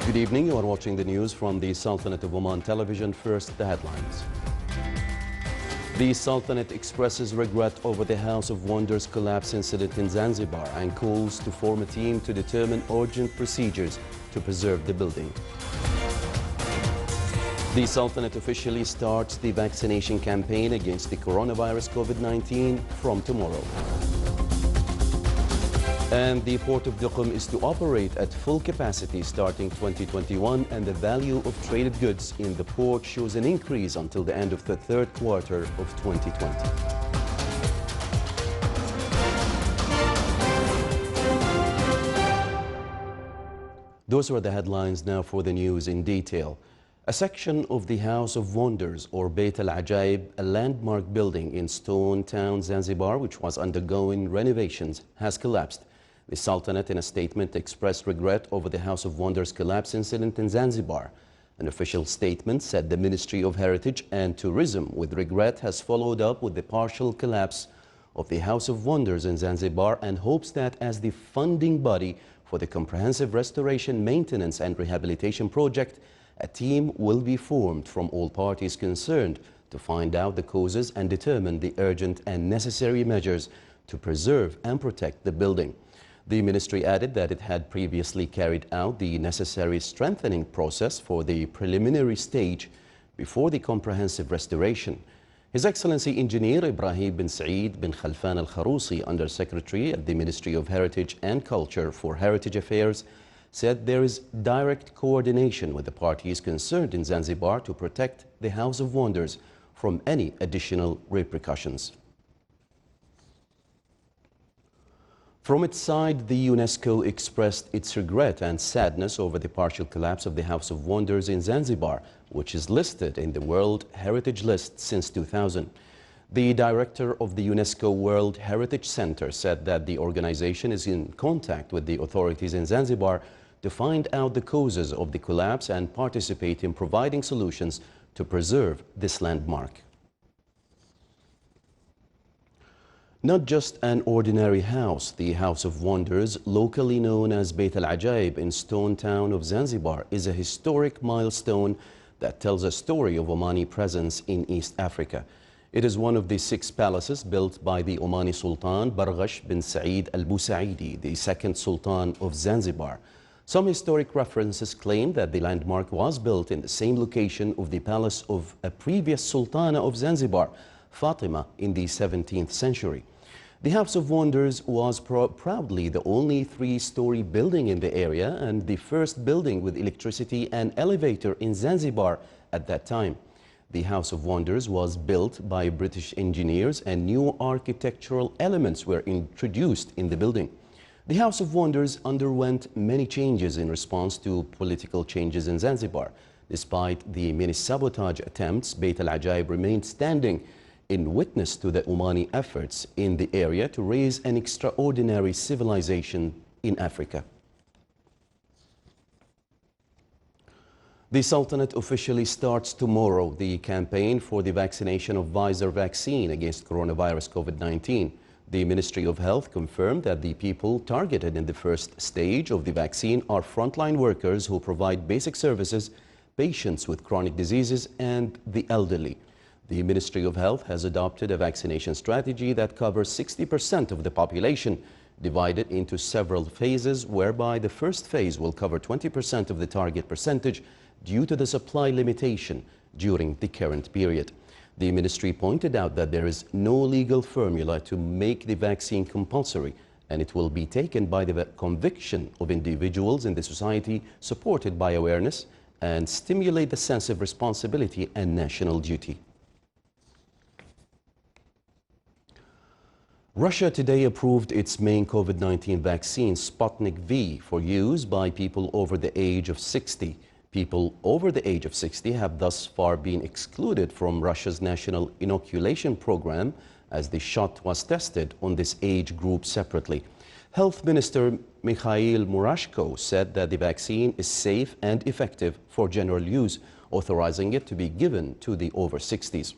Good evening. You are watching the news from the Sultanate of Oman television. First, the headlines. The Sultanate expresses regret over the House of Wonders collapse incident in Zanzibar and calls to form a team to determine urgent procedures to preserve the building. The Sultanate officially starts the vaccination campaign against the coronavirus COVID-19 from tomorrow. And the port of Duqm is to operate at full capacity starting 2021, and the value of traded goods in the port shows an increase until the end of the third quarter of 2020. Those were the headlines. Now for the news in detail. A section of the House of Wonders, or Bayt al-Ajaib, a landmark building in Stone Town, Zanzibar, which was undergoing renovations, has collapsed. The Sultanate, in a statement, expressed regret over the House of Wonders collapse incident in Zanzibar. An official statement said the Ministry of Heritage and Tourism, with regret, has followed up with the partial collapse of the House of Wonders in Zanzibar and hopes that as the funding body for the comprehensive restoration, maintenance and rehabilitation project, a team will be formed from all parties concerned to find out the causes and determine the urgent and necessary measures to preserve and protect the building. The ministry added that it had previously carried out the necessary strengthening process for the preliminary stage before the comprehensive restoration. His Excellency Engineer Ibrahim bin Saeed bin Khalfan al-Kharousi, Under-Secretary at the Ministry of Heritage and Culture for Heritage Affairs, said there is direct coordination with the parties concerned in Zanzibar to protect the House of Wonders from any additional repercussions. From its side, the UNESCO expressed its regret and sadness over the partial collapse of the House of Wonders in Zanzibar, which is listed in the World Heritage List since 2000. The director of the UNESCO World Heritage Center said that the organization is in contact with the authorities in Zanzibar to find out the causes of the collapse and participate in providing solutions to preserve this landmark. Not just an ordinary house, the House of Wonders, locally known as Bayt al-Ajaib in Stone Town of Zanzibar, is a historic milestone that tells a story of Omani presence in East Africa. It is one of the 6 palaces built by the Omani Sultan Barghash bin Saeed al-Busaidi, the second Sultan of Zanzibar. Some historic references claim that the landmark was built in the same location of the palace of a previous Sultana of Zanzibar, Fatima, in the 17th century. The House of Wonders was proudly the only 3-story building in the area and the first building with electricity and elevator in Zanzibar at that time. The House of Wonders was built by British engineers and new architectural elements were introduced in the building. The House of Wonders underwent many changes in response to political changes in Zanzibar. Despite the many sabotage attempts, Bayt al-Ajaib remained standing in witness to the Omani efforts in the area to raise an extraordinary civilization in Africa. The Sultanate officially starts tomorrow the campaign for the vaccination of Pfizer vaccine against coronavirus COVID-19. The Ministry of Health confirmed that the people targeted in the first stage of the vaccine are frontline workers who provide basic services, patients with chronic diseases, and the elderly. The Ministry of Health has adopted a vaccination strategy that covers 60% of the population, divided into several phases, whereby the first phase will cover 20% of the target percentage due to the supply limitation during the current period. The ministry pointed out that there is no legal formula to make the vaccine compulsory, and it will be taken by the conviction of individuals in the society, supported by awareness, and stimulate the sense of responsibility and national duty. Russia today approved its main COVID-19 vaccine, Sputnik V, for use by people over the age of 60. People over the age of 60 have thus far been excluded from Russia's national inoculation program, as the shot was tested on this age group separately. Health Minister Mikhail Murashko said that the vaccine is safe and effective for general use, authorizing it to be given to the over 60s.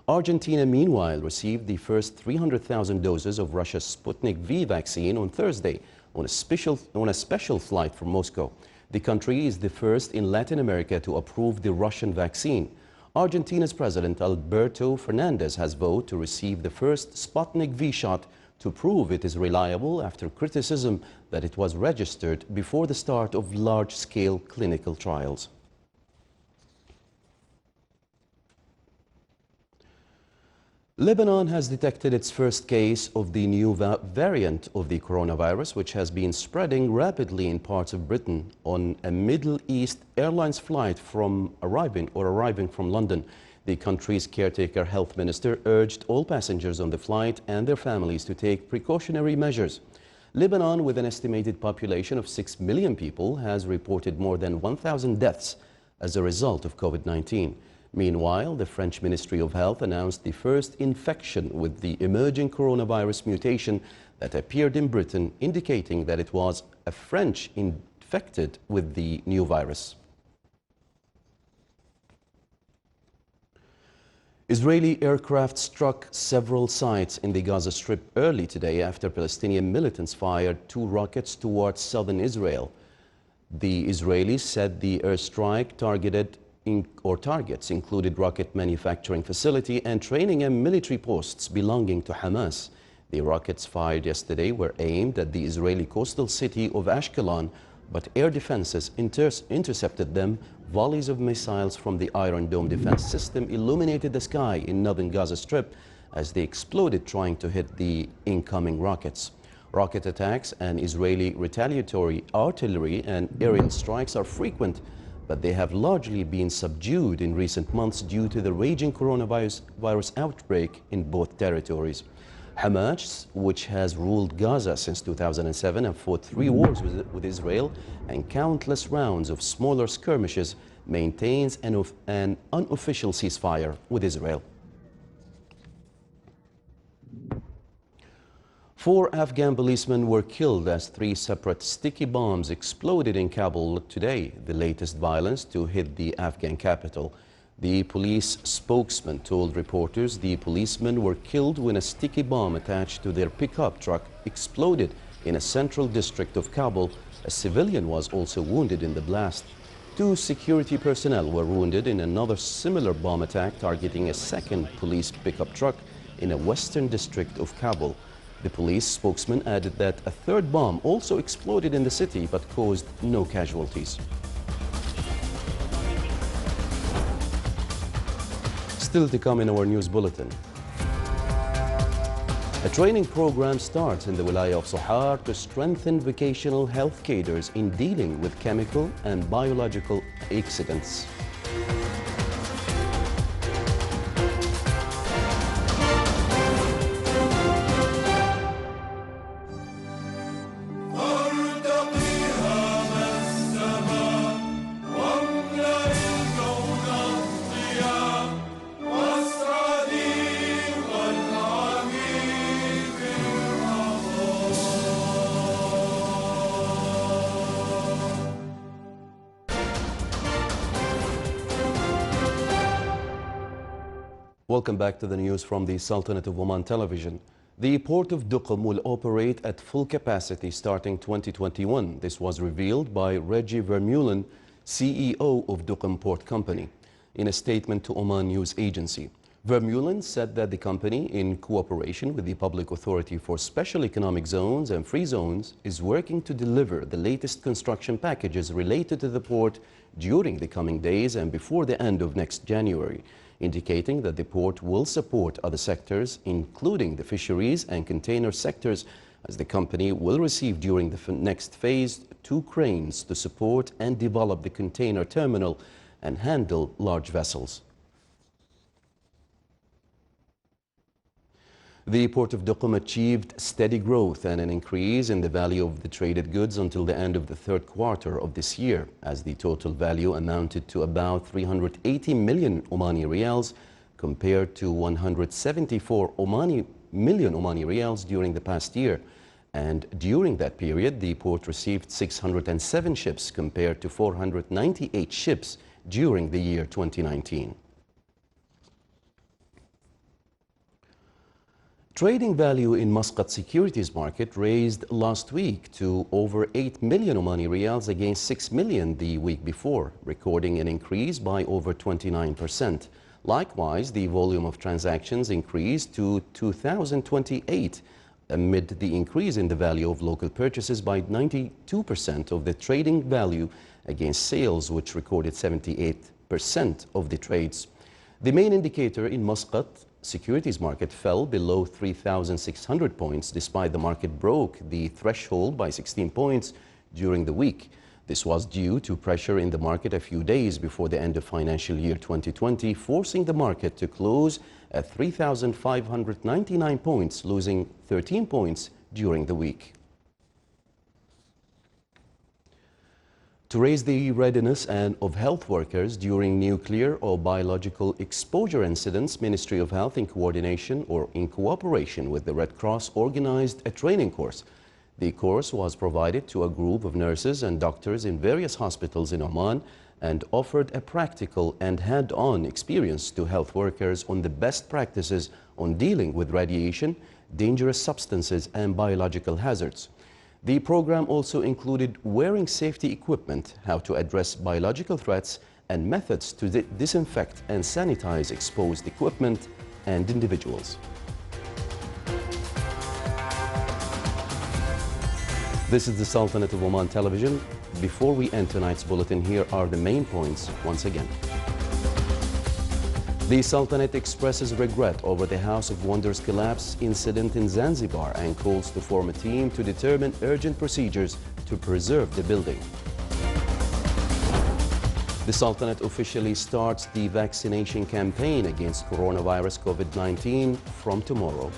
Argentina, meanwhile, received the first 300,000 doses of Russia's Sputnik V vaccine on Thursday on a special flight from Moscow. The country is the first in Latin America to approve the Russian vaccine. Argentina's President Alberto Fernandez has vowed to receive the first Sputnik V shot to prove it is reliable after criticism that it was registered before the start of large-scale clinical trials. Lebanon has detected its first case of the new variant of the coronavirus, which has been spreading rapidly in parts of Britain on a Middle East Airlines flight arriving from London. The country's caretaker health minister urged all passengers on the flight and their families to take precautionary measures. Lebanon, with an estimated population of 6 million people, has reported more than 1,000 deaths as a result of COVID-19. Meanwhile, the French Ministry of Health announced the first infection with the emerging coronavirus mutation that appeared in Britain, indicating that it was a French infected with the new virus. Israeli aircraft struck several sites in the Gaza Strip early today after Palestinian militants fired 2 rockets towards southern Israel. The Israelis said the airstrike targets included rocket manufacturing facility and training and military posts belonging to Hamas. The rockets fired yesterday were aimed at the Israeli coastal city of Ashkelon, but air defenses intercepted them. Volleys of missiles from the Iron Dome defense system illuminated the sky in northern Gaza Strip as they exploded trying to hit the incoming rockets. Rocket attacks and Israeli retaliatory artillery and aerial strikes are frequent, but they have largely been subdued in recent months due to the raging coronavirus outbreak in both territories. Hamas, which has ruled Gaza since 2007 and fought 3 wars with Israel and countless rounds of smaller skirmishes, maintains an unofficial ceasefire with Israel. 4 Afghan policemen were killed as 3 separate sticky bombs exploded in Kabul today, the latest violence to hit the Afghan capital. The police spokesman told reporters the policemen were killed when a sticky bomb attached to their pickup truck exploded in a central district of Kabul. A civilian was also wounded in the blast. 2 security personnel were wounded in another similar bomb attack targeting a second police pickup truck in a western district of Kabul. The police spokesman added that a 3rd bomb also exploded in the city but caused no casualties. Still to come in our news bulletin. A training program starts in the Wilaya of Sohar to strengthen vocational health cadres in dealing with chemical and biological accidents. Welcome back to the news from the Sultanate of Oman television. The port of Duqm will operate at full capacity starting 2021. This was revealed by Reggie Vermeulen, CEO of Duqm Port Company, in a statement to Oman News Agency. Vermeulen said that the company, in cooperation with the Public Authority for Special Economic Zones and Free Zones, is working to deliver the latest construction packages related to the port during the coming days and before the end of next January, indicating that the port will support other sectors, including the fisheries and container sectors, as the company will receive during the next phase 2 cranes to support and develop the container terminal and handle large vessels. The port of Duqm achieved steady growth and an increase in the value of the traded goods until the end of the 3rd quarter of this year, as the total value amounted to about 380 million Omani riyals compared to 174 million Omani riyals during the past year. And during that period, the port received 607 ships compared to 498 ships during the year 2019. Trading value in Muscat securities market raised last week to over 8 million Omani riyals against 6 million the week before, recording an increase by over 29%. Likewise, the volume of transactions increased to 2,028 amid the increase in the value of local purchases by 92% of the trading value against sales, which recorded 78% of the trades. The main indicator in Muscat securities market fell below 3,600 points despite the market broke the threshold by 16 points during the week. This was due to pressure in the market a few days before the end of financial year 2020, forcing the market to close at 3,599 points, losing 13 points during the week. To raise the readiness of health workers during nuclear or biological exposure incidents, Ministry of Health, in coordination or in cooperation with the Red Cross, organized a training course. The course was provided to a group of nurses and doctors in various hospitals in Oman and offered a practical and hand-on experience to health workers on the best practices on dealing with radiation, dangerous substances and biological hazards. The program also included wearing safety equipment, how to address biological threats, and methods to disinfect and sanitize exposed equipment and individuals. This is the Sultanate of Oman Television. Before we end tonight's bulletin, here are the main points once again. The Sultanate expresses regret over the House of Wonders collapse incident in Zanzibar and calls to form a team to determine urgent procedures to preserve the building. The Sultanate officially starts the vaccination campaign against coronavirus COVID-19 from tomorrow.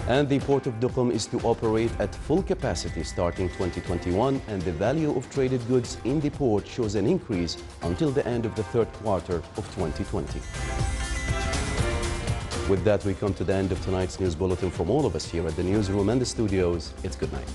And the Port of Duqm is to operate at full capacity starting 2021, and the value of traded goods in the port shows an increase until the end of the third quarter of 2020. With that, we come to the end of tonight's news bulletin. From all of us here at the newsroom and the studios, it's good night.